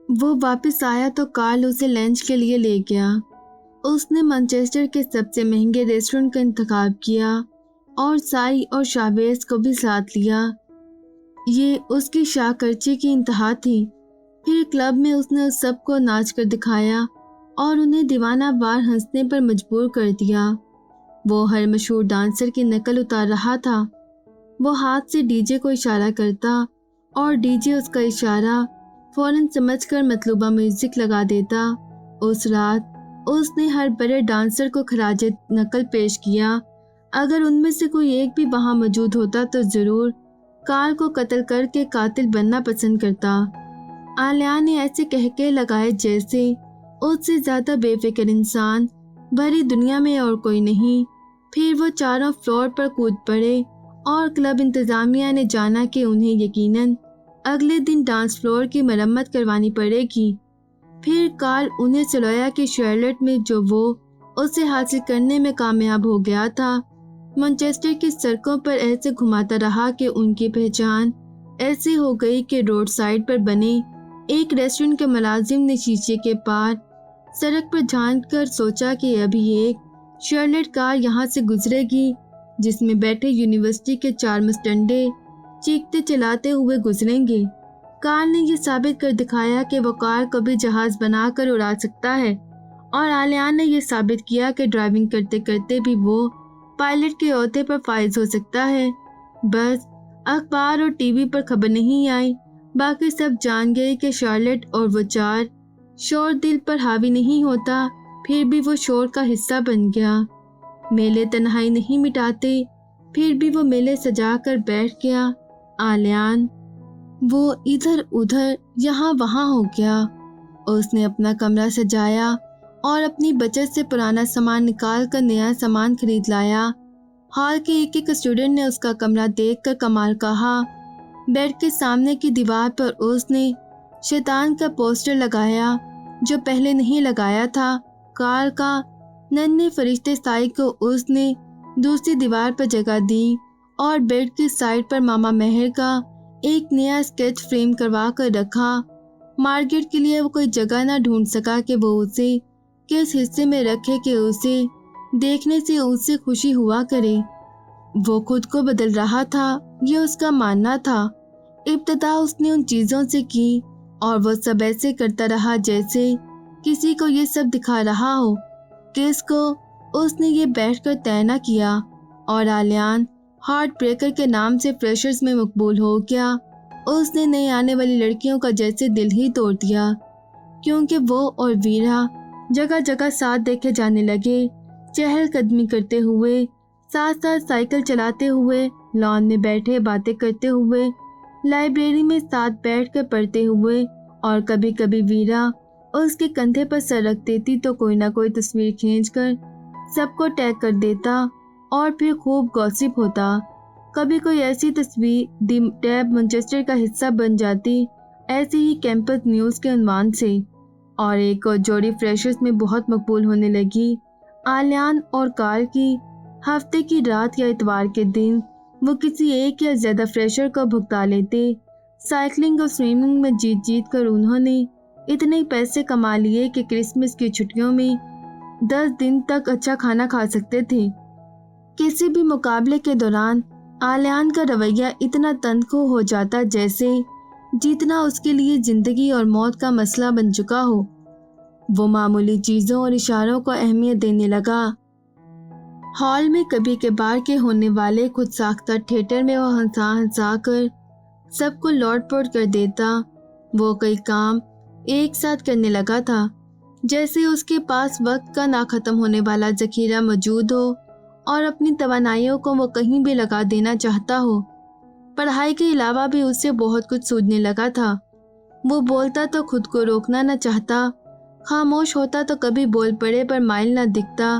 وہ واپس آیا تو کارل اسے لنچ کے لیے لے گیا۔ اس نے مانچسٹر کے سب سے مہنگے ریسٹورنٹ کا انتخاب کیا اور سائی اور شاویز کو بھی ساتھ لیا۔ یہ اس کی شاکرچی کی انتہا تھی۔ پھر کلب میں اس نے سب کو ناچ کر دکھایا اور انہیں دیوانہ وار ہنسنے پر مجبور کر دیا۔ وہ ہر مشہور ڈانسر کی نقل اتار رہا تھا۔ وہ ہاتھ سے ڈی جے کو اشارہ کرتا اور ڈی جے اس کا اشارہ فوراً سمجھ کر مطلوبہ میوزک لگا دیتا۔ اس رات اس نے ہر بڑے ڈانسر کو خراج نقل پیش کیا۔ اگر ان میں سے کوئی ایک بھی وہاں موجود ہوتا تو ضرور کارل کو قتل کر کے قاتل بننا پسند کرتا۔ آلیہ نے ایسے کہکے لگائے جیسے اس سے زیادہ بے فکر انسان بھری دنیا میں اور کوئی نہیں۔ پھر وہ چاروں فلور پر کود پڑے اور کلب انتظامیہ نے جانا کہ انہیں یقیناً اگلے دن ڈانس فلور کی مرمت کروانی پڑے گی۔ پھر کارل انہیں سلایا کہ شارلٹ میں جو وہ اسے حاصل کرنے میں کامیاب ہو گیا تھا، مانچسٹر کی سڑکوں پر ایسے گھماتا رہا کہ ان کی پہچان ایسی ہو گئی کہ روڈ سائڈ پر بنے ایک ریسٹورنٹ کے ملازم نے شیشے کے پار سڑک پر جھانک کر سوچا کہ ابھی ایک شارلٹ کار یہاں سے گزرے گی جس میں بیٹھے یونیورسٹی کے 4 مسٹنڈے چیختے چلاتے ہوئے گزریں گے۔ کارل نے یہ ثابت کر دکھایا کہ وہ کار کو بھی جہاز بنا کر اڑا سکتا ہے، اور آلیہ نے یہ ثابت کیا کہ ڈرائیونگ کرتے کرتے بھی وہ پائلٹ کے عہدے پر فائز ہو سکتا ہے۔ بس اخبار اور ٹی وی پر خبر نہیں آئی، باقی سب جان گئے کہ شارلٹ اور وہ 4 شور دل پر حاوی نہیں ہوتا، پھر بھی وہ شور کا حصہ بن گیا۔ میلے تنہائی نہیں مٹاتے، پھر بھی وہ میلے سجا کر بیٹھ گیا۔ آلیان وہ ادھر ادھر یہاں وہاں ہو گیا۔ اس نے اپنا کمرہ سجایا اور اپنی بچت سے پرانا سامان نکال کر نیا سامان خرید لایا۔ ہال کے ایک ایک اسٹوڈنٹ نے اس کا کمرہ دیکھ کر کمال کہا۔ بیڈ کے سامنے کی دیوار پر اس نے شیطان کا پوسٹر لگایا جو پہلے نہیں لگایا تھا۔ کارل کا ننھے فرشتے سائی کو اس نے دوسری دیوار پر جگہ دی اور بیڈ کی سائڈ پر ماما مہر کا ایک نیا اسکیچ فریم کروا کر رکھا۔ مارگریٹ کے لیے وہ کوئی جگہ نہ ڈھونڈ سکا کہ وہ اسے کس حصے میں رکھے کہ اسے دیکھنے سے اس سے خوشی ہوا کرے۔ وہ خود کو بدل رہا تھا، یہ اس کا ماننا تھا۔ ابتدا اس نے ان چیزوں سے کی اور وہ سب ایسے کرتا رہا جیسے کسی کو یہ سب دکھا رہا ہو۔ کس کو اس نے یہ بیٹھ کر طے نہ کیا، اور آلیان ہارٹ بریکر کے نام سے فریشرز میں مقبول ہو گیا۔ اس نے نئی آنے والی لڑکیوں کا جیسے دل ہی توڑ دیا، کیونکہ وہ اور ویرا جگہ جگہ ساتھ دیکھے جانے لگے، چہل قدمی کرتے ہوئے، ساتھ ساتھ سائیکل چلاتے ہوئے، لان میں بیٹھے باتیں کرتے ہوئے، لائبریری میں ساتھ بیٹھ کر پڑھتے ہوئے، اور کبھی کبھی ویرا اس کے کندھے پر سر رکھ دیتی تو کوئی نہ کوئی تصویر کھینچ کر سب کو ٹیگ کر دیتا اور پھر خوب گوسپ ہوتا۔ کبھی کوئی ایسی تصویر دی ٹیب مانچسٹر کا حصہ بن جاتی، ایسے ہی کیمپس نیوز کے عنوان سے، اور ایک اور جوڑی فریشرز میں بہت مقبول ہونے لگی۔ آلیان اور کارل کی ہفتے کی رات یا اتوار کے دن وہ کسی ایک یا زیادہ فریشر کو بھگتا لیتے۔ سائیکلنگ اور سوئمنگ میں جیت جیت کر انہوں نے اتنے پیسے کما لیے کہ کرسمس کی چھٹیوں میں 10 دن تک اچھا کھانا کھا سکتے تھے۔ کسی بھی مقابلے کے دوران آلیان کا رویہ اتنا تندخو ہو جاتا جیسے جیتنا اس کے لیے زندگی اور موت کا مسئلہ بن چکا ہو۔ وہ معمولی چیزوں اور اشاروں کو اہمیت دینے لگا۔ ہال میں کبھی کبھار کے ہونے والے خود ساختہ تھیٹر میں وہ ہنسا ہنسا کر سب کو لوٹ پوٹ کر دیتا۔ وہ کئی کام ایک ساتھ کرنے لگا تھا، جیسے اس کے پاس وقت کا نہ ختم ہونے والا ذخیرہ موجود ہو اور اپنی توانائیوں کو وہ کہیں بھی لگا دینا چاہتا ہو۔ پڑھائی کے علاوہ بھی اس سے بہت کچھ سوچنے لگا تھا۔ وہ بولتا تو خود کو روکنا نہ چاہتا، خاموش ہوتا تو کبھی بول پڑے پر مائل نہ دکھتا،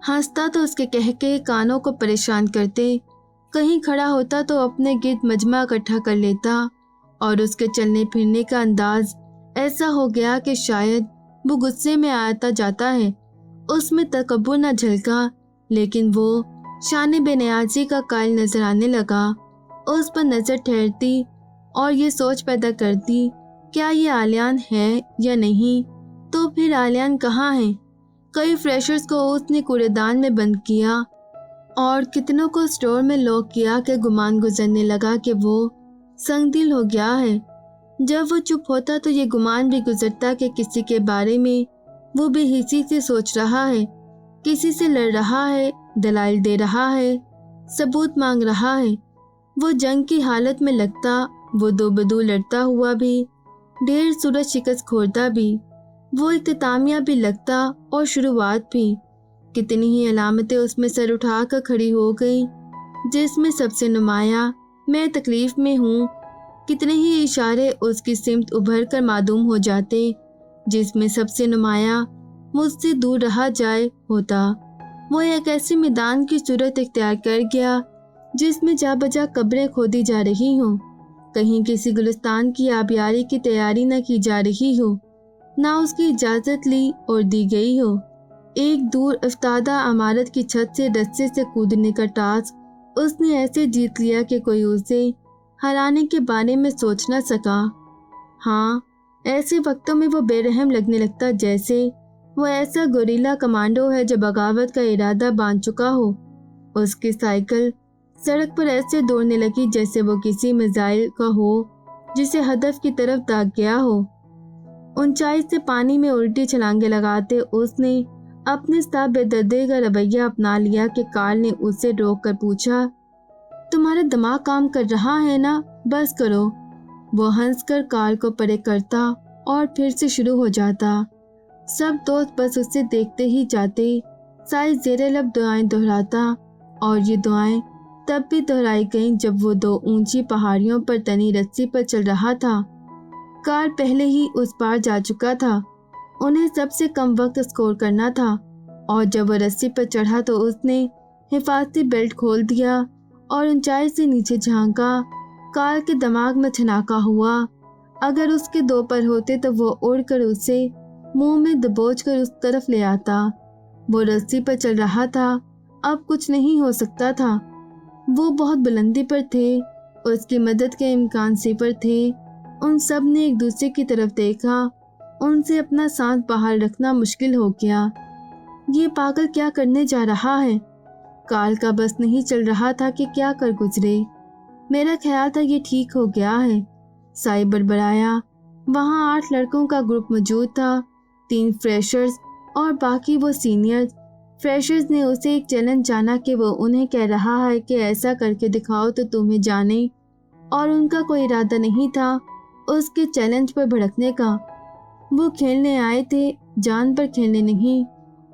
ہنستا تو اس کے کہکے کانوں کو پریشان کرتے، کہیں کھڑا ہوتا تو اپنے گرد مجمع اکٹھا کر لیتا، اور اس کے چلنے پھرنے کا انداز ایسا ہو گیا کہ شاید وہ غصے میں آتا جاتا ہے۔ اس میں تکبر نہ جھلکا، لیکن وہ شان بے نیازی کا قائل نظر آنے لگا۔ اس پر نظر ٹھہرتی اور یہ سوچ پیدا کرتی क्या ये आलियान है या नहीं, तो फिर आलियान कहाँ है। कई फ्रेशर्स को उसने कूड़ेदान में बंद किया और कितनों को स्टोर में लॉक किया कि गुमान गुजरने लगा कि वो संगदिल हो गया है। जब वो चुप होता तो ये गुमान भी गुजरता कि किसी के बारे में वो बेहिसी से सोच रहा है, किसी से लड़ रहा है, दलाइल दे रहा है, सबूत मांग रहा है। वो जंग की हालत में लगता, वो दो बदू लड़ता हुआ भी, ढेर सूरज शिकस्त खोरता भी, वो इख्तितामिया भी लगता और शुरुआत भी। कितनी ही अलामतें उसमें सर उठा कर खड़ी हो गई, जिसमें सबसे नुमाया मैं तकलीफ में हूँ। कितने ही इशारे उसकी सिमत उभर कर मादूम हो जाते, जिसमें सबसे नुमाया मुझसे दूर रहा जाए होता। वो एक ऐसे मैदान की सूरत इख्तियार कर गया जिसमें जा बजा कब्रें खोदी जा रही हों। कहीं किसी गुलिस्तान की आबियारी की तैयारी न की जा रही हो, ना उसकी इजाज़त ली और दी गई हो। एक दूर इफ्तादा इमारत की छत से रस्से से कूदने का टास्क उसने ऐसे जीत लिया कि कोई उसे हराने के बारे में सोच न सका। हाँ, ऐसे वक्तों में वो बेरहम लगने लगता, जैसे वो ऐसा गोरिल्ला कमांडो है जो बगावत का इरादा बांध चुका हो। उसकी साइकिल सड़क पर ऐसे दौड़ने लगी जैसे वो किसी मिसाइल का हो जिसे हदफ की तरफ दाग गया हो। ऊंचाई से पानी में उल्टी छलांगे लगाते उसने अपने साथ बेदर्दी का रवैया अपना लिया कि कार्ल ने उसे रोक कर पूछा, तुम्हारा दिमाग काम कर रहा है ना, बस करो। वो हंसकर कार्ल को परे करता और फिर से शुरू हो जाता। सब दोस्त बस उससे देखते ही जाते। साई ज़ेरे लब दुआएं दोहराता और ये दुआएं तब भी दोहराई गईं जब वो दो ऊंची पहाड़ियों पर तनी रस्सी पर चल रहा था। कार्ल पहले ही उस पार जा चुका था। उन्हें सबसे कम वक्त स्कोर करना था और जब वो रस्सी पर चढ़ा तो उसने हिफाजती बेल्ट खोल दिया और ऊंचाई से नीचे झांका। कार्ल के दिमाग में छनाका हुआ, अगर उसके दो पर होते तो वो उड़कर उसे मुंह में दबोच कर उस तरफ ले आता। वो रस्सी पर चल रहा था, अब कुछ नहीं हो सकता था। वो बहुत बुलंदी पर थे, उसकी मदद के इम्कान सिफर थे। उन सब ने एक दूसरे की तरफ देखा। उनसे अपना सांस बाहर रखना मुश्किल हो गया। ये पागल क्या करने जा रहा है। कार्ल का बस नहीं चल रहा था कि क्या कर गुजरे। मेरा ख्याल था ये ठीक हो गया है, साई बड़बड़ाया। वहाँ 8 लड़कों का ग्रुप मौजूद था, 3 फ्रेशर्स और बाकी वो सीनियर्स। फ्रेशर्स ने उसे एक चैलेंज जाना कि वो उन्हें कह रहा है कि ऐसा करके दिखाओ तो तुम्हें जाने, और उनका कोई इरादा नहीं था उसके चैलेंज पर भड़कने का। वो खेलने आए थे, जान पर खेलने नहीं,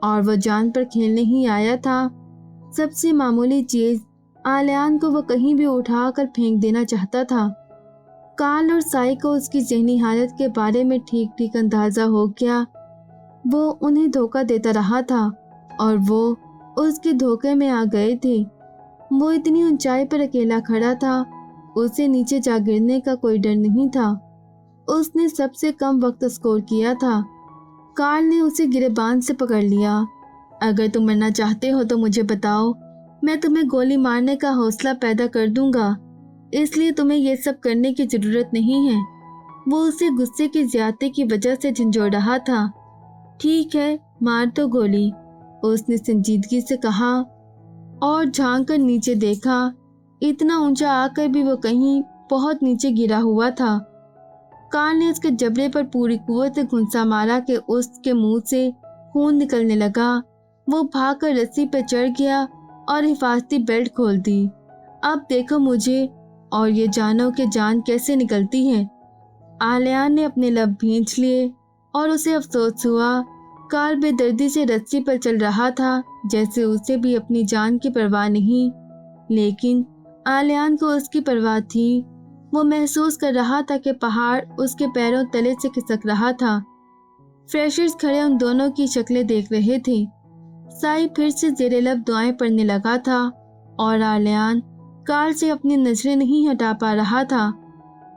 और वो जान पर खेलने ही आया था। सबसे मामूली चीज़ आलियान को वो कहीं भी उठाकर फेंक देना चाहता था। कार्ल और साई को उसकी ज़हनी हालत के बारे में ठीक ठीक अंदाज़ा हो गया। वो उन्हें धोखा देता रहा था और वो उसके धोखे में आ गए थे। वो इतनी ऊंचाई पर अकेला खड़ा था, उसे नीचे जा गिरने का कोई डर नहीं था। उसने सबसे कम वक्त स्कोर किया था। कार्ल ने उसे गिरेबान से पकड़ लिया। अगर तुम मरना चाहते हो तो मुझे बताओ, मैं तुम्हें गोली मारने का हौसला पैदा कर दूंगा, इसलिए तुम्हें ये सब करने की ज़रूरत नहीं है। वो उसे गुस्से की ज़्यादती की वजह से झंझोड़ रहा था। ठीक है, मार दो गोली, उसने संजीदगी से कहा और झांक कर नीचे देखा। इतना ऊंचा आकर भी वो कहीं बहुत नीचे गिरा हुआ था। कार्ल ने उसके जबड़े पर पूरी कुव्वत से घुंसा मारा कि उसके मुंह से खून निकलने लगा। वो भागकर रस्सी पर चढ़ गया और हिफाजती बेल्ट खोल दी। अब देखो मुझे और ये जानो कि जान कैसे निकलती है। आलियान ने अपने लब भींच लिए और उसे अफसोस हुआ। कार्ल बेदर्दी से रस्सी पर चल रहा था जैसे उसे भी अपनी जान की परवाह नहीं, लेकिन आलियान को उसकी परवाह थी। वो महसूस कर रहा था कि पहाड़ उसके पैरों तले से खिसक रहा था। फ्रेशर्स खड़े उन दोनों की शक्लें देख रहे थे। साई फिर से ज़ेरे लब दुआएं पढ़ने लगा था और आलियान कार्ल से अपनी नजरें नहीं हटा पा रहा था।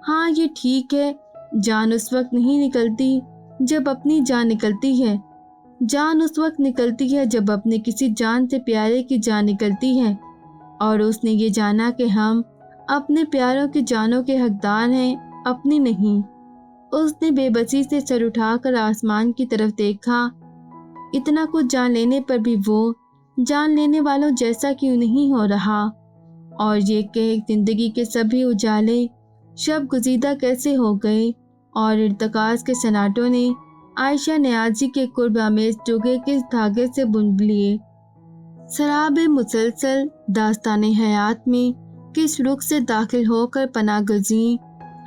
हाँ, ये ठीक है, जान उस वक्त नहीं निकलती जब अपनी जान निकलती है। जान उस वक्त निकलती है जब अपने किसी जान से प्यारे की जान निकलती है। और उसने ये जाना कि हम अपने प्यारों की जानों के हकदार हैं, अपनी नहीं। उसने बेबसी से सर उठाकर आसमान की तरफ देखा। इतना कुछ जान लेने पर भी वो जान लेने वालों जैसा क्यों नहीं हो रहा, और ये कि जिंदगी के सभी उजाले शब गुजीदा कैसे हो गए और इर्तकाज के सनाटों ने आयशा नियाजी के कुर्ब आमेज जुगे किस धागे से बुन लिए। शराब मुसलसल दास्ताने हयात में किस रुख से दाखिल होकर पनाह गजी,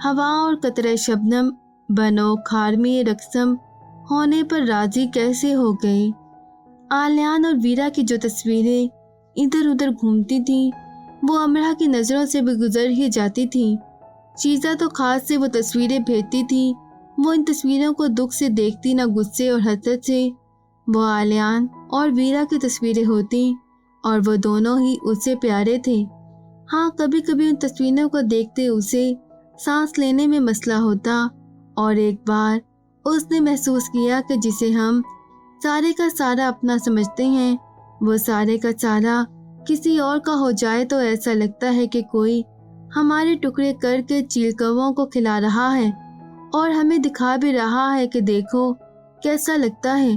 हवा और कतरे शबनम बनो खारमी रकसम होने पर राजी कैसे हो गए। आलियान और वीरा की जो तस्वीरें इधर उधर घूमती थीं, वो अमरा की नज़रों से भी गुजर ही जाती थी। शीजा तो खास से वो तस्वीरें भेजती थी। वो इन तस्वीरों को दुख से देखती, ना गुस्से और हसरत से। वो आलियान और वीरा की तस्वीरें होती और वो दोनों ही उससे प्यारे थे। हाँ, कभी कभी उन तस्वीरों को देखते उसे सांस लेने में मसला होता, और एक बार उसने महसूस किया कि जिसे हम सारे का सारा अपना समझते हैं, वो सारे का सारा किसी और का हो जाए तो ऐसा लगता है कि कोई हमारे टुकड़े करके चीलकौवों को खिला रहा है और हमें दिखा भी रहा है कि देखो कैसा लगता है।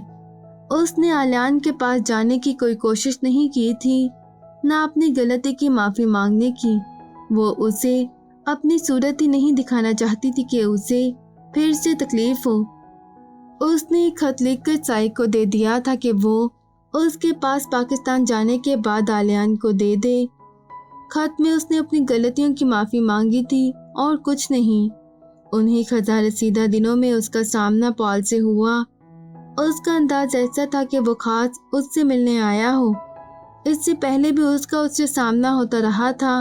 उसने आलियान के पास जाने की कोई कोशिश नहीं की थी, ना अपनी गलती की माफ़ी मांगने की। वो उसे अपनी सूरत ही नहीं दिखाना चाहती थी कि उसे फिर से तकलीफ हो। उसने एक खत लिखकर साई को दे दिया था कि वो उसके पास पाकिस्तान जाने के बाद आलियान को दे दे। खत में उसने अपनी गलतियों की माफ़ी मांगी थी और कुछ नहीं। उन्हीं खजा रसीदा दिनों में उसका सामना पॉल से हुआ। उसका अंदाज ऐसा था कि वो खास उससे मिलने आया हो। इससे पहले भी उसका उससे सामना होता रहा था,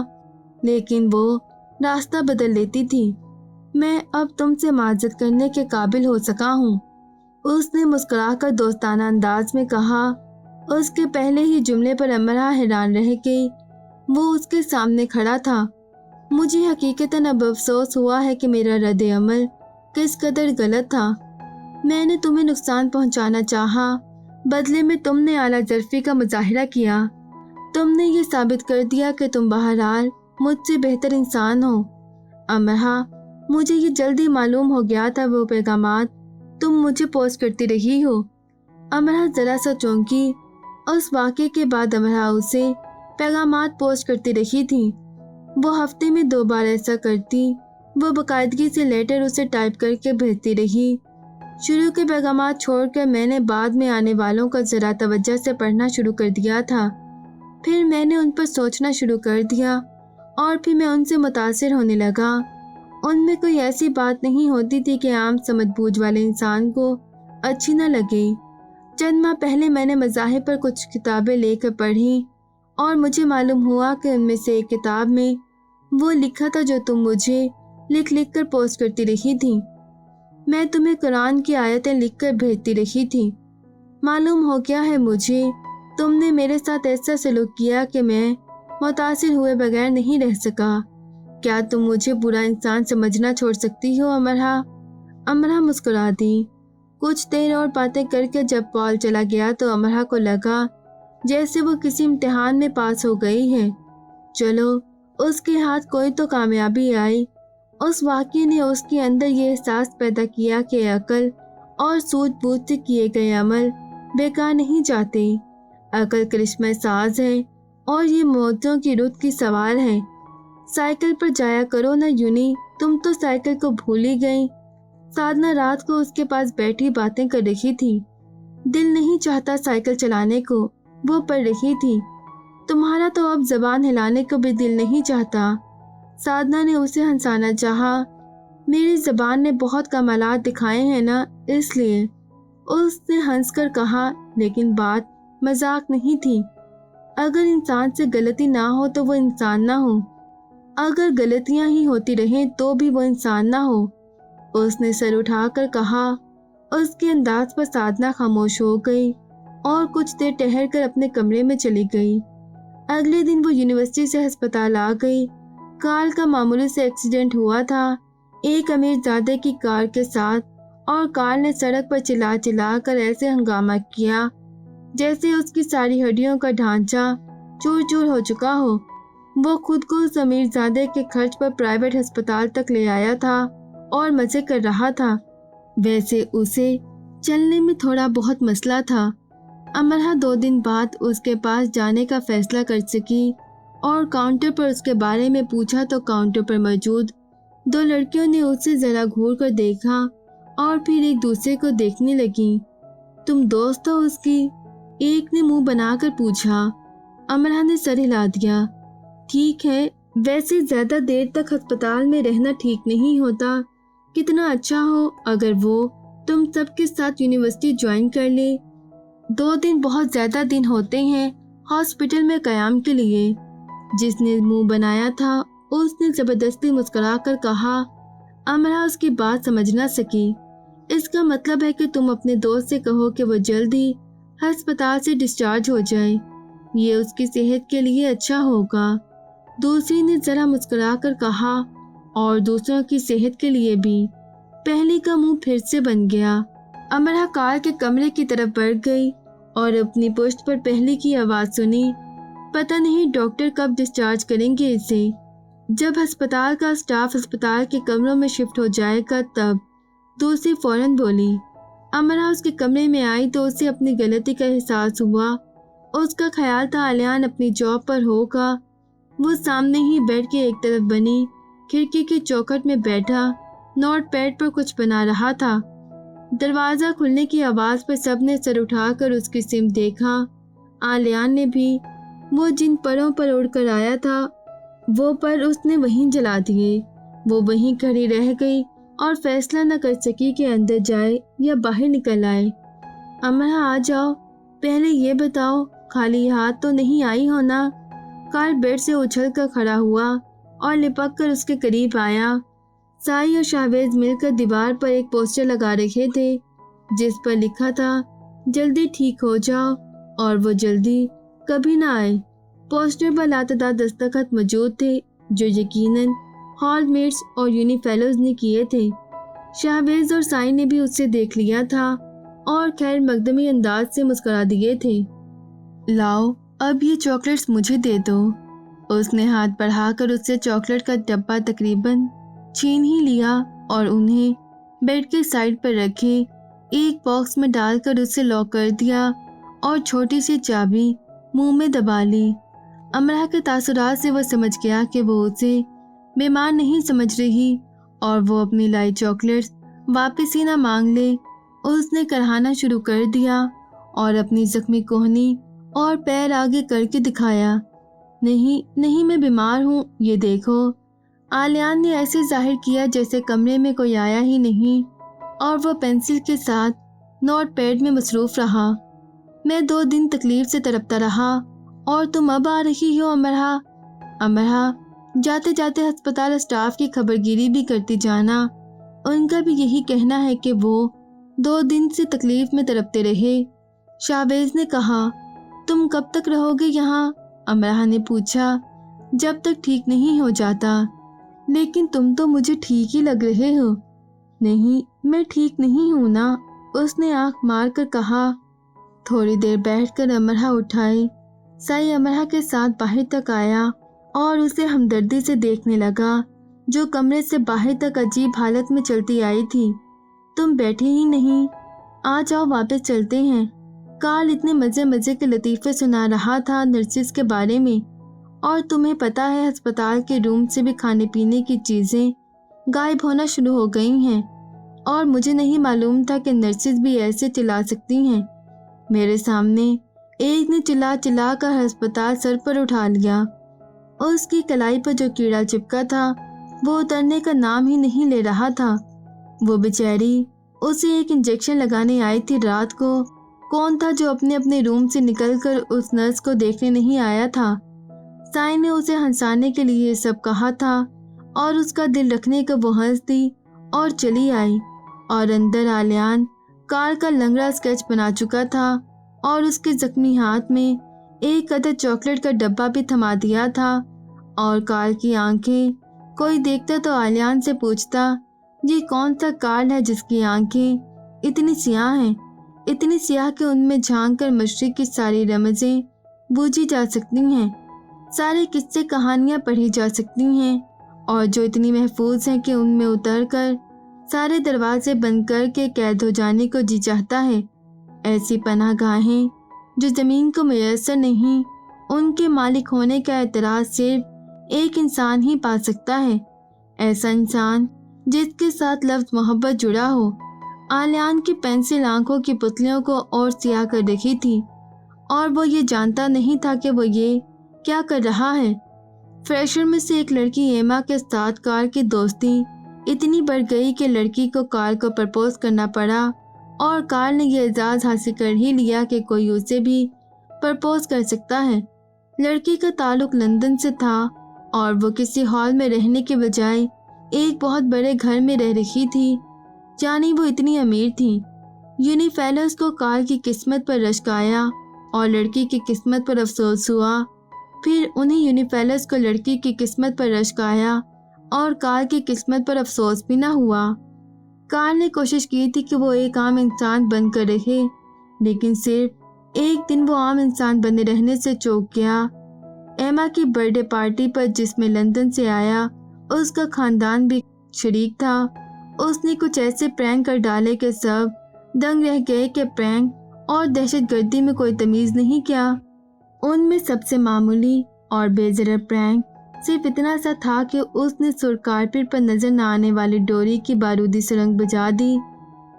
लेकिन वो रास्ता बदल लेती थी। मैं अब तुमसे माजरत करने के काबिल हो सका हूँ, उसने मुस्कुराकर दोस्ताना अंदाज में कहा। उसके पहले ही जुमले पर अमरा हैरान रह गई। वो उसके सामने खड़ा था। मुझे हकीकतन अब अफसोस हुआ है कि मेरा रद्द अमल किस कदर गलत था। मैंने तुम्हें नुकसान पहुंचाना चाहा, बदले में तुमने आला जरफी का मुजाहिरा किया। तुमने ये साबित कर दिया कि तुम बहरहाल मुझसे बेहतर इंसान हो। अमरा, मुझे ये जल्दी मालूम हो गया था वो पैगामात तुम मुझे पोस्ट करती रही हो। अमरा जरा सा चौंकी। उस वाक़े के बाद अमरा उसे पैगामात पोस्ट करती रही थी। वो हफ्ते में 2 बार ऐसा करती। वो बाकायदगी से लेटर उसे टाइप करके भेजती रही। शुरू के पैगामात छोड़कर मैंने बाद में आने वालों का ज़रा तवज्जो से पढ़ना शुरू कर दिया था। फिर मैंने उन पर सोचना शुरू कर दिया और फिर मैं उनसे मुतासिर होने लगा। उनमें कोई ऐसी बात नहीं होती थी कि आम समझबूझ वाले इंसान को अच्छी न लगे। चंद माह पहले मैंने मज़ाहिब पर कुछ किताबें लेकर पढ़ी और मुझे मालूम हुआ कि उनमें से एक किताब में वो लिखा था जो तुम मुझे लिख लिख कर पोस्ट करती रही थी। मैं तुम्हें कुरान की आयतें लिख कर भेजती रही थी। मालूम हो गया है मुझे तुमने मेरे साथ ऐसा सलूक किया कि मैं मुतासिर हुए बगैर नहीं रह सका। क्या तुम मुझे बुरा इंसान समझना छोड़ सकती हो अमरा? अमरा मुस्कुरा दी। कुछ देर और बातें करके जब पॉल चला गया तो अमरा को लगा जैसे वो किसी इम्तिहान में पास हो गई है। चलो, उसके हाथ कोई तो कामयाबी आई। उस वाक़ये ने उसके अंदर ये एहसास पैदा किया कि अकल और सूझबूझ से किए गए अमल बेकार नहीं जाते। अकल करिश्मा साज है और ये मौतों की रुत की सवार है। साइकिल पर जाया करो ना यूनी, तुम तो साइकिल को भूल ही गई। साधना रात को उसके पास बैठी बातें कर रही थी। दिल नहीं चाहता साइकिल चलाने को, वो पढ़ रही थी। तुम्हारा तो अब जबान हिलाने को भी दिल नहीं चाहता। साधना ने उसे हंसाना चाहा। मेरी जबान ने बहुत कमालात दिखाए हैं ना, इसलिए उसने हंसकर कहा, लेकिन बात मजाक नहीं थी। अगर इंसान से गलती ना हो तो वो इंसान ना हो, अगर गलतियां ही होती रहें तो भी वो इंसान ना हो, उसने सर उठाकर कहा। उसके अंदाज पर साधना खामोश हो गई और कुछ देर ठहर कर अपने कमरे में चली गई। अगले दिन वो यूनिवर्सिटी से अस्पताल आ गई। कार का मामूली से एक्सीडेंट हुआ था एक अमीरजादे की कार के साथ, और कार ने सड़क पर चिल्ला चिल्ला कर ऐसे हंगामा किया जैसे उसकी सारी हड्डियों का ढांचा चूर चूर हो चुका हो। वो खुद को उस अमीरजादे के खर्च पर प्राइवेट अस्पताल तक ले आया था और मजे कर रहा था। वैसे उसे चलने में थोड़ा बहुत मसला था। अमरहा 2 दिन बाद उसके पास जाने का फैसला कर सकी और काउंटर पर उसके बारे में पूछा तो काउंटर पर मौजूद 2 लड़कियों ने उसे जरा घूर कर देखा और फिर एक दूसरे को देखने लगी। तुम दोस्त हो उसकी? एक ने मुंह बनाकर पूछा। अमरहा ने सर हिला दिया। ठीक है, वैसे ज्यादा देर तक अस्पताल में रहना ठीक नहीं होता। कितना अच्छा हो अगर वो तुम सबके साथ यूनिवर्सिटी ज्वाइन कर ले। 2 दिन बहुत ज्यादा दिन होते हैं हॉस्पिटल में कयाम के लिए। जिसने मुंह बनाया था उसने जबरदस्ती मुस्कुराकर कहा। अमरहा उसकी बात समझ न सकी। इसका मतलब है कि तुम अपने दोस्त से कहो कि वो जल्द ही अस्पताल से डिस्चार्ज हो जाए, ये उसकी सेहत के लिए अच्छा होगा। दूसरी ने जरा मुस्कुराकर कहा, और दूसरों की सेहत के लिए भी। पहली का मुंह फिर से बन गया। अमरहा कार के कमरे की तरफ बढ़ गई और अपनी पुश्त पर पहली की आवाज सुनी। पता नहीं डॉक्टर कब डिस्चार्ज करेंगे इसे। जब अस्पताल का स्टाफ अस्पताल के कमरों में शिफ्ट हो जाएगा तब। दूसरी फौरन बोली। अमरहा उसके कमरे में आई तो उसे अपनी गलती का एहसास हुआ। उसका ख्याल था आलियान अपनी जॉब पर होगा। वो सामने ही बेड के एक तरफ बनी खिड़की की चौखट में बैठा नोट पैड पर कुछ बना रहा था। दरवाज़ा खुलने की आवाज़ पर सबने सर उठाकर उसकी सिम देखा। आलियान ने भी। वो जिन परों पर उड़कर आया था वो पर उसने वहीं जला दिए। वो वहीं खड़ी रह गई और फैसला न कर सकी कि अंदर जाए या बाहर निकल आए। अमरहा आ जाओ, पहले ये बताओ खाली हाथ तो नहीं आई हो ना? कार्ल बेड से उछल कर खड़ा हुआ और लिपक कर उसके करीब आया। साई और शाहवेज मिलकर दीवार पर एक पोस्टर लगा रखे थे जिस पर लिखा था जल्दी ठीक हो जाओ, और वो जल्दी कभी ना आए। पोस्टर पर लातदार दस्तखत मौजूद थे जो यकीनन हॉलमेट्स और यूनिफेलोज ने किए थे। शाहवेज और साई ने भी उससे देख लिया था और खैर मकदमी अंदाज से मुस्कुरा दिए थे। लाओ, अब ये चॉकलेट्स मुझे दे दो। उसने हाथ बढ़ाकर उससे चॉकलेट का डब्बा तकरीबन छीन ही लिया और उन्हें बेड के साइड पर रखे एक बॉक्स में डालकर उसे लॉक कर दिया और छोटी सी चाबी मुंह में दबा ली। अमरहा के तासुरात से वो समझ गया कि वो उसे बीमार नहीं समझ रही और वो अपनी लाई चॉकलेट्स वापस ही ना मांग ले। उसने करहाना शुरू कर दिया और अपनी जख्मी कोहनी और पैर आगे करके दिखाया। नहीं नहीं, मैं बीमार हूँ, ये देखो। आलियान ने ऐसे जाहिर किया जैसे कमरे में कोई आया ही नहीं और वो पेंसिल के साथ नोट पैड में मसरूफ रहा। मैं 2 दिन तकलीफ से तड़पता रहा और तुम अब आ रही हो अमरहा। अमरहा, जाते जाते अस्पताल स्टाफ की खबरगिरी भी करती जाना। उनका भी यही कहना है कि वो 2 दिन से तकलीफ में तड़पते रहे। शाहवेज ने कहा, तुम कब तक रहोगे यहाँ? अमरहा ने पूछा। जब तक ठीक नहीं हो जाता। लेकिन तुम तो मुझे ठीक ही लग रहे हो। नहीं, मैं ठीक नहीं हूँ ना, उसने आंख मार कर कहा। थोड़ी देर बैठकर अमरहा उठाई। साई अमरहा के साथ बाहर तक आया और उसे हमदर्दी से देखने लगा जो कमरे से बाहर तक अजीब हालत में चलती आई थी। तुम बैठे ही नहीं, आ जाओ वापस चलते हैं। कार्ल इतने मजे मजे के लतीफ़े सुना रहा था नर्सिस के बारे में, और तुम्हें पता है अस्पताल के रूम से भी खाने पीने की चीज़ें गायब होना शुरू हो गई हैं, और मुझे नहीं मालूम था कि नर्सिस भी ऐसे चिल्ला सकती हैं। मेरे सामने एक ने चिल्ला चिल्ला कर अस्पताल सर पर उठा लिया। उसकी कलाई पर जो कीड़ा चिपका था वो उतरने का नाम ही नहीं ले रहा था। वो बेचारी, उसे एक इंजेक्शन लगाने आई थी रात को। कौन था जो अपने अपने रूम से निकलकर उस नर्स को देखने नहीं आया था? साई ने उसे हंसाने के लिए सब कहा था और उसका दिल रखने का वो हंस दी और चली आई। और अंदर आलियान कार का लंगड़ा स्केच बना चुका था और उसके जख्मी हाथ में एक अदद चॉकलेट का डब्बा भी थमा दिया था। और कार की आंखें, कोई देखता तो आलियान से पूछता, ये कौन सा कार्ल है जिसकी आंखें इतनी स्याह हैं, इतनी स्याह कि उनमें झांक कर मशरिक की सारी रमज़ें बूझी जा सकती हैं, सारे किस्से कहानियाँ पढ़ी जा सकती हैं, और जो इतनी महफूज हैं कि उनमें उतर कर सारे दरवाजे बंद करके कैद हो जाने को जी चाहता है। ऐसी पनाह गाहें जो ज़मीन को मैसर नहीं, उनके मालिक होने का एतराज़ सिर्फ एक इंसान ही पा सकता है। ऐसा इंसान जिसके साथ लफ्ज़ मोहब्बत जुड़ा हो। आलियान की पेंसिल आंखों की पुतलियों को और सिया कर रखी थी और वो ये जानता नहीं था कि वो ये क्या कर रहा है। फ्रेशर में से एक लड़की एमा के साथ कार की दोस्ती इतनी बढ़ गई कि लड़की को कार को प्रपोज करना पड़ा और कार ने यह एजाज़ हासिल कर ही लिया कि कोई उसे भी प्रपोज कर सकता है। लड़की का ताल्लुक लंदन से था और वो किसी हॉल में रहने के बजाय एक बहुत बड़े घर में रह रही थी, यानी वो इतनी अमीर थी। यूनिफेलोस को कार की किस्मत पर रश्क आया और लड़की की किस्मत पर अफसोस हुआ। फिर उन्हीं यूनिफेलोस को लड़की की किस्मत पर रश्क आया और कार की किस्मत पर अफसोस भी ना हुआ। कार ने कोशिश की थी कि वो एक आम इंसान बनकर रहे, लेकिन सिर्फ एक दिन वो आम इंसान बने रहने से चौंक गया। एमा की बर्थडे पार्टी पर जिसमें लंदन से आया उसका खानदान भी शरीक था। उसने कुछ ऐसे प्रैंक कर डाले कि सब दंग रह गए कि प्रैंक और दहशतगर्दी में कोई तमीज़ नहीं किया। उनमें सबसे मामूली और बेजरर प्रैंक सिर्फ इतना सा था कि उसने सुर कारपेट पर नजर न आने वाली डोरी की बारूदी सुरंग बुझा दी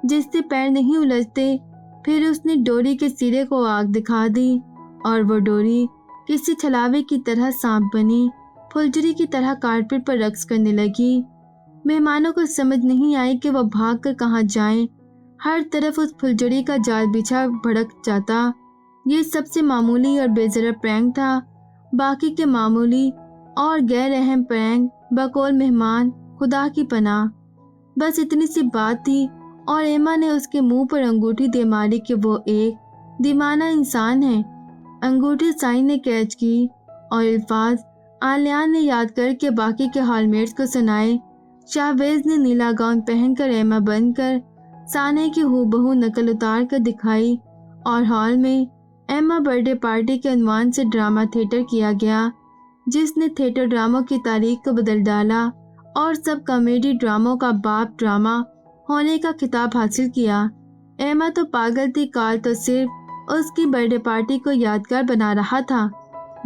जिससे पैर नहीं उलझते। फिर उसने डोरी के सिरे को आग दिखा दी और वो डोरी किसी छलावे की तरह सांप बनी फुलझड़ी की तरह कारपेट पर रक्स करने लगी। मेहमानों को समझ नहीं आई कि वो भागकर कहाँ जाएं। हर तरफ उस फुलझड़ी का जाल बिछा भड़क जाता। ये सबसे मामूली और बेजरर प्रैंक था। बाकी के मामूली और गैर अहम प्रैंक बकौल मेहमान खुदा की पनाह। बस इतनी सी बात थी और एमा ने उसके मुंह पर अंगूठी दे मारी कि वो एक दीवाना इंसान है। अंगूठी साइन ने कैच की और अल्फाज आलियान ने याद करके बाकी के हॉलमेट्स को सुनाए। शाहवेज ने नीला गाउन पहनकर एमा बनकर साने की हूबहू नकल उतार कर दिखाई और हॉल में एमा बर्थडे पार्टी के अनवान से ड्रामा थिएटर किया गया, जिसने थिएटर ड्रामों की तारीख को बदल डाला और सब कॉमेडी ड्रामों का बाप ड्रामा होने का खिताब हासिल किया। एमा तो पागल थी, कार्ल तो सिर्फ उसकी बर्थडे पार्टी को यादगार बना रहा था।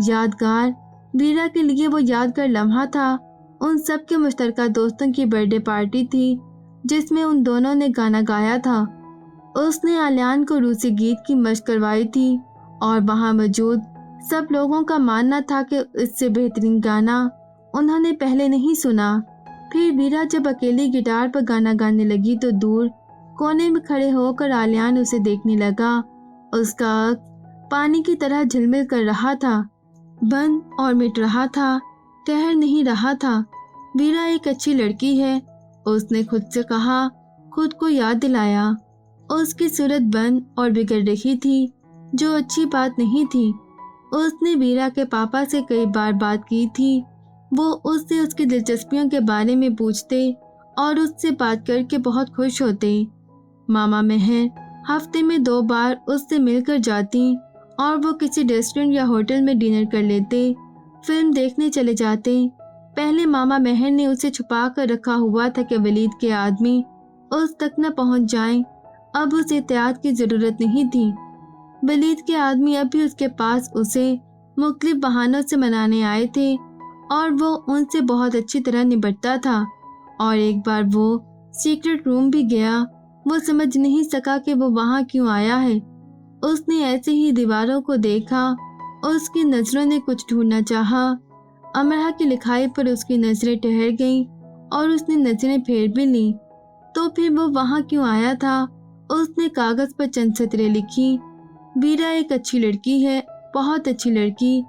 यादगार वीरा के लिए वो यादगार लम्हा था। उन सब के मुश्तरका दोस्तों की बर्थडे पार्टी थी जिसमें उन दोनों ने गाना गाया था। उसने आलियान को रूसी गीत की मशक करवाई थी और वहाँ मौजूद सब लोगों का मानना था कि इससे बेहतरीन गाना उन्होंने पहले नहीं सुना। फिर वीरा जब अकेली गिटार पर गाना गाने लगी तो दूर कोने में खड़े होकर आलियान उसे देखने लगा। उसका आँख पानी की तरह झिलमिल कर रहा था, बंद और मिट रहा था, ठहर नहीं रहा था। वीरा एक अच्छी लड़की है, उसने खुद से कहा, खुद को याद दिलाया। उसकी सूरत बंद और बिगड़ रही थी, जो अच्छी बात नहीं थी। उसने वीरा के पापा से कई बार बात की थी। वो उससे उसकी दिलचस्पियों के बारे में पूछते और उससे बात करके बहुत खुश होते। मामा मेहर हफ्ते में 2 बार उससे मिलकर जाती और वो किसी रेस्टोरेंट या होटल में डिनर कर लेते, फिल्म देखने चले जाते। पहले मामा मेहर ने उसे छुपा कर रखा हुआ था कि वलीद के आदमी उस तक न पहुंच जाएं। अब उस एहतियात की ज़रूरत नहीं थी। वलीद के आदमी अब भी उसके पास उसे मुख्तलिफ बहानों से मनाने आए थे और वो उनसे बहुत अच्छी तरह निपटता था। और एक बार वो सीक्रेट रूम भी गया। वो समझ नहीं सका कि वो वहाँ क्यों आया है। उसने ऐसे ही दीवारों को देखा। उसकी नज़रों ने कुछ ढूंढना चाहा। अमरहा की लिखाई पर उसकी नज़रें ठहर गईं और उसने नज़रें फेर भी लीं। तो फिर वो वहाँ क्यों आया था? उसने कागज़ पर चंद सतरें लिखी। वीरा एक अच्छी लड़की है, बहुत अच्छी लड़की।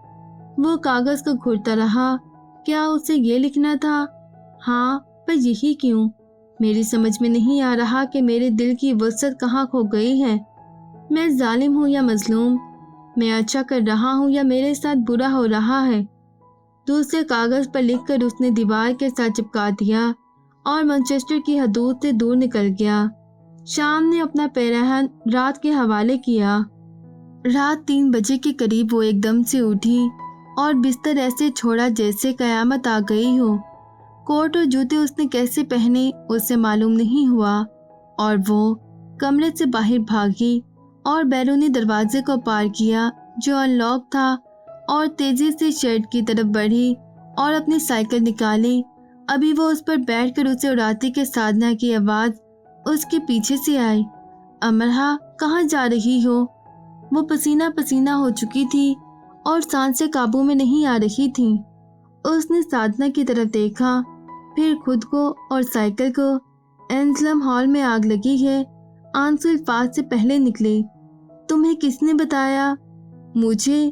वो कागज़ को घूरता रहा। क्या उसे ये लिखना था? हाँ, पर यही क्यों? मेरी समझ में नहीं आ रहा कि मेरे दिल की वसअत कहाँ खो गई है। मैं जालिम हूँ या मजलूम? मैं अच्छा कर रहा हूँ या मेरे साथ बुरा हो रहा है? दूसरे कागज़ पर लिखकर उसने दीवार के साथ चिपका दिया और मैनचेस्टर की हदूद से दूर निकल गया। शाम ने अपना पैराहन रात के हवाले किया। रात 3 बजे के करीब वो एकदम से उठी और बिस्तर ऐसे छोड़ा जैसे कयामत आ गई हो। कोट और जूते उसने कैसे पहने उससे मालूम नहीं हुआ और वो कमरे से बाहर भागी और बैरूनी दरवाजे को पार किया जो अनलॉक था और तेजी से शेड की तरफ बढ़ी और अपनी साइकिल निकाली। अभी वो उस पर बैठकर उसे उड़ाती के साधना की आवाज उसके पीछे से आई। अमरहा, कहाँ जा रही हो? वो पसीना पसीना हो चुकी थी और सांसें काबू में नहीं आ रही थी। उसने साधना की तरफ देखा, फिर खुद को और साइकिल को। एंजलम हॉल में आग लगी है। आंसू अल्फाज से पहले निकले। तुम्हें किसने बताया? मुझे।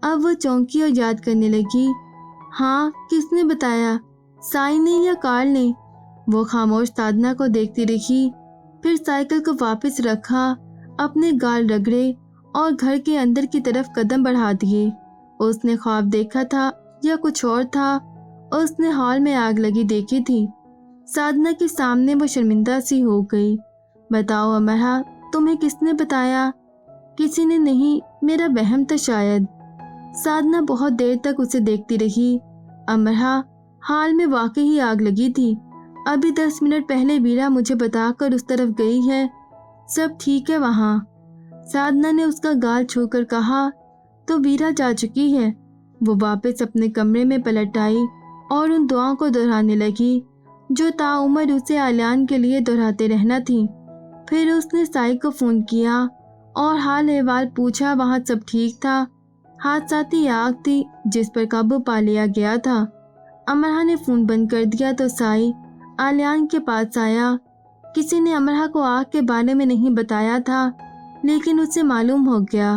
अब वो चौंकी और याद करने लगी। हाँ, किसने बताया? साई ने या कार्ल ने? वो खामोश साधना को देखती रही, फिर साइकिल को वापस रखा, अपने गाल रगड़े और घर के अंदर की तरफ कदम बढ़ा दिए। उसने ख्वाब देखा था या कुछ और था? उसने हॉल में आग लगी देखी थी। साधना के सामने वो शर्मिंदा सी हो गई। बताओ अमरहा, तुम्हें किसने बताया? किसी ने नहीं, मेरा वहम था शायद। साधना बहुत देर तक उसे देखती रही। अमरहा, हाल में वाकई आग लगी थी। अभी 10 मिनट पहले वीरा मुझे बताकर उस तरफ गई है। सब ठीक है वहाँ। साधना ने उसका गाल छूकर कहा। तो वीरा जा चुकी है। वो वापस अपने कमरे में पलट आई और उन दुआओं को दोहराने लगी जो ताउम्र उसे आलियान के लिए दोहराते रहना थी। फिर उसने साई को फ़ोन किया और हाल अहवाल पूछा। वहाँ सब ठीक था। हादसाती आग थी जिस पर काबू पा लिया गया था। अमरहा ने फ़ोन बंद कर दिया तो साई आलियान के पास आया। किसी ने अमरहा को आग के बारे में नहीं बताया था, लेकिन उसे मालूम हो गया।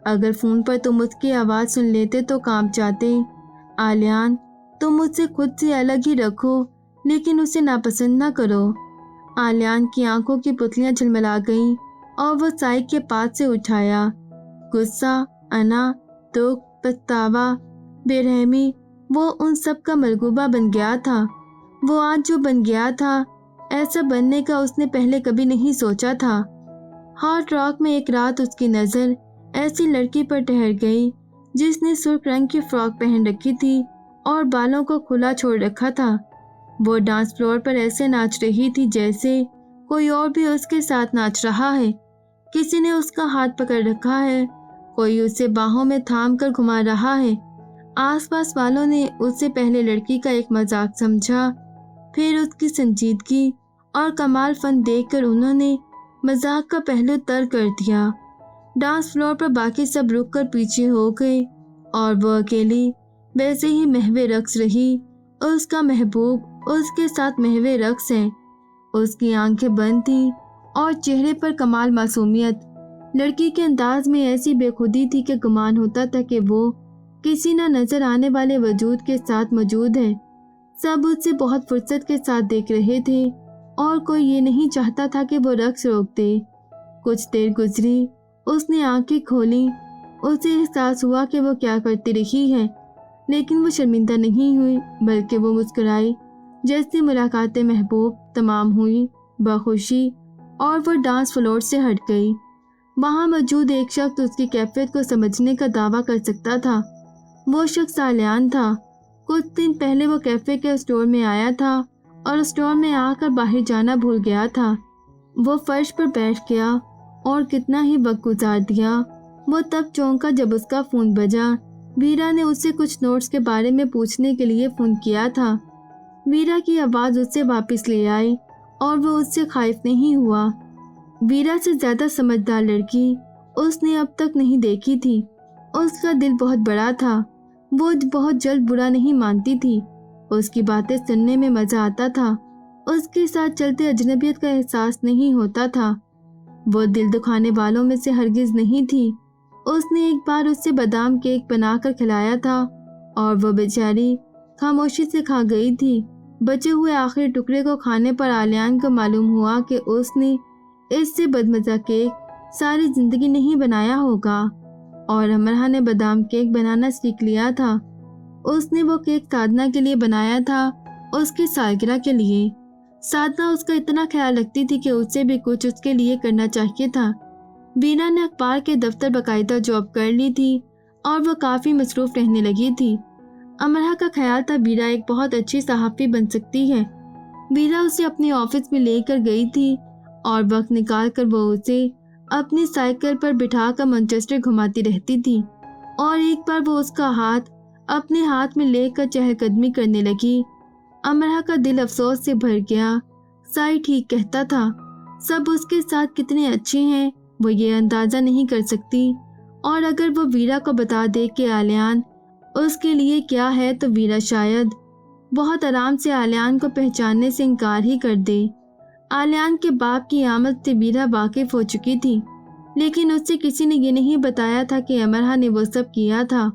अगर फ़ोन पर तुम उसकी आवाज़ सुन लेते तो काम जाते। आलियान, तुम मुझसे खुद से अलग ही रखो, लेकिन उसे नापसंद ना करो। आलियान की आंखों की पुतलियां झलमला गईं और वो साई के पास से उठाया। गुस्सा, अना, दुख, पछतावा, बेरहमी, वो उन सब का मलगूबा बन गया था। वो आज जो बन गया था, ऐसा बनने का उसने पहले कभी नहीं सोचा था। हॉट रॉक में एक रात उसकी नज़र ऐसी लड़की पर ठहर गई जिसने सुर्ख रंग की फ्रॉक पहन रखी थी और बालों को खुला छोड़ रखा था। वो डांस फ्लोर पर ऐसे नाच रही थी जैसे कोई और भी उसके साथ नाच रहा है। किसी ने उसका हाथ पकड़ रखा है, कोई उसे बाहों में थाम कर घुमा रहा है। आसपास वालों ने उससे पहले लड़की का एक मजाक समझा, फिर उसकी संजीदगी और कमाल फन देखकर उन्होंने मजाक का पहलू तर कर दिया। डांस फ्लोर पर बाकी सब रुक कर पीछे हो गए और वो अकेली वैसे ही महवे रक्स रही। उसका महबूब उसके साथ महवे रक्स है। उसकी आंखें बंद थी और चेहरे पर कमाल मासूमियत। लड़की के अंदाज में ऐसी बेखुदी थी कि गुमान होता था कि वो किसी न नजर आने वाले वजूद के साथ मौजूद है। सब उससे बहुत फुर्सत के साथ देख रहे थे और कोई ये नहीं चाहता था कि वो रक्स रोक दे। कुछ देर गुजरी, उसने आंखें खोली। उसे एहसास हुआ कि वो क्या करती रही है, लेकिन वो शर्मिंदा नहीं हुई, बल्कि वो मुस्कुराई। जैसे मुलाकातें महबूब तमाम हुई बखुशी और वो डांस फ्लोर से हट गई। वहाँ मौजूद एक शख्स उसकी कैफियत को समझने का दावा कर सकता था। वो शख्स आलियान था। कुछ दिन पहले वो कैफे के स्टोर में आया था और स्टोर में आकर बाहर जाना भूल गया था। वो फर्श पर बैठ गया और कितना ही वक्त गुजार दिया। वो तब चौंका जब उसका फ़ोन बजा। वीरा ने उससे कुछ नोट्स के बारे में पूछने के लिए फ़ोन किया था। वीरा की आवाज़ उससे वापस ले आई और वो उससे खौफ नहीं हुआ। वीरा से ज़्यादा समझदार लड़की उसने अब तक नहीं देखी थी। उसका दिल बहुत बड़ा था। वो बहुत जल्द बुरा नहीं मानती थी। उसकी बातें सुनने में मज़ा आता था। उसके साथ चलते अजनबियत का एहसास नहीं होता था। वो दिल दुखाने वालों में से हरगिज़ नहीं थी। उसने एक बार उससे बादाम केक बनाकर खिलाया था और वो बेचारी खामोशी से खा गई थी। बचे हुए आखिरी टुकड़े को खाने पर आलियान को मालूम हुआ कि उसने इससे बदमज़ा केक सारी ज़िंदगी नहीं बनाया होगा और अमरहा ने बादाम केक बनाना सीख लिया था। उसने वो केक साधना के लिए बनाया था, उसकी सालगिरह के लिए। साधना उसका इतना ख्याल रखती थी कि उससे भी कुछ उसके लिए करना चाहिए था। वीना ने अखबार के दफ्तर बाकायदा जॉब कर ली थी और वो काफ़ी मसरूफ़ रहने लगी थी। अमरहा का ख्याल था वीरा एक बहुत अच्छी सहाफ़ी बन सकती है। वीरा उसे अपने ऑफिस में लेकर गई थी और वक्त निकाल कर वो उसे अपनी साइकिल पर बिठाकर मैनचेस्टर घुमाती रहती थी और एक बार वो उसका हाथ अपने हाथ में लेकर चहलकदमी करने लगी। अमरहा का दिल अफसोस से भर गया। साई ठीक कहता था, सब उसके साथ कितने अच्छे हैं वो ये अंदाज़ा नहीं कर सकती, और अगर वो वीरा को बता दे कि आलियान उसके लिए क्या है तो वीरा शायद बहुत आराम से आलियान को पहचानने से इनकार ही कर दे। आलियान के बाप की आमद से वीरा वाकिफ हो चुकी थी, लेकिन उससे किसी ने ये नहीं बताया था कि अमरहा ने वो सब किया था।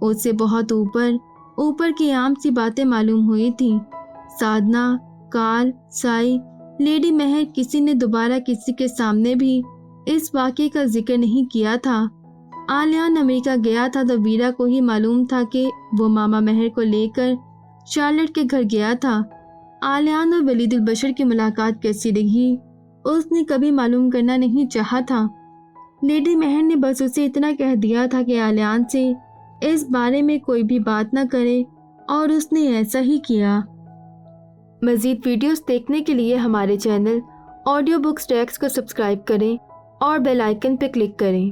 उससे बहुत ऊपर की आम सी बातें मालूम हुई थी। साधना, कार्ल, साई, लेडी महर, किसी ने दोबारा किसी के सामने भी इस वाक़े का जिक्र नहीं किया था। आलियान अमेरिका गया था तो वीरा को ही मालूम था कि वो मामा महर को लेकर शार्लेट के घर गया था। आलियान और वलीदुल बशर की मुलाकात कैसी रही उसने कभी मालूम करना नहीं चाहा था। लेडी महर ने बस उसे इतना कह दिया था कि आलियान से इस बारे में कोई भी बात न करे, और उसने ऐसा ही किया। मज़ीद वीडियोस देखने के लिए हमारे चैनल ऑडियो बुक्स टैक्स को सब्सक्राइब करें और बेल आइकन पर क्लिक करें।